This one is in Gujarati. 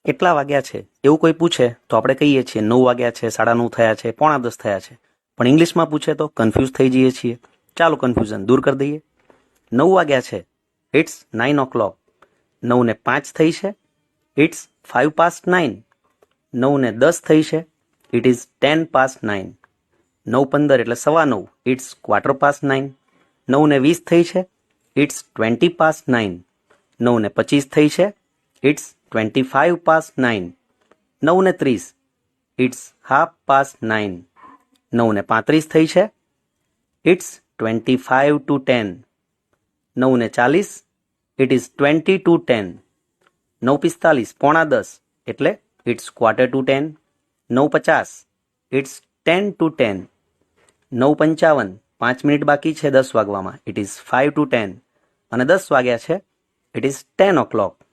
કેટલા વાગ્યા છે એવું કોઈ પૂછે તો આપણે કહીએ છીએ 9 વાગ્યા છે, 9:30 થયા છે, 9:45 થયા છે. પણ ઇંગ્લિશમાં પૂછે તો કન્ફ્યુઝ થઈ જઈએ છીએ. ચાલો કન્ફ્યુઝન દૂર કરી દઈએ. 9 વાગ્યા છે, ઇટ્સ 9 o'clock. 9 ને 5 થઈ છે, ઇટ્સ 9:05. 9 ને 10 થઈ છે, ઇટ ઇઝ 9:10. 9:15 એટલે 9:15, ઇટ્સ 9:15. 9 ને 20 થઈ છે, ઇટ્સ 9:20. 9 ને 25 થઈ છે, ઇટ્સ 9:25. 9 ને 30, ઇટ્સ 9:30. 9 ને 35 થઈ છે, ઇટ્સ 10:25. 9 ને 40, ઇટ ઇઝ 10:20. 9:45 9:45 એટલે ઇટ્સ 9:45. 9:50, ઇટ્સ 10:10. 9:55 5 મિનિટ બાકી છે 10 વાગવામાં, ઇટ ઇઝ 5 to 10. અને 10 વાગ્યા છે, ઇટ ઇઝ 10 o'clock.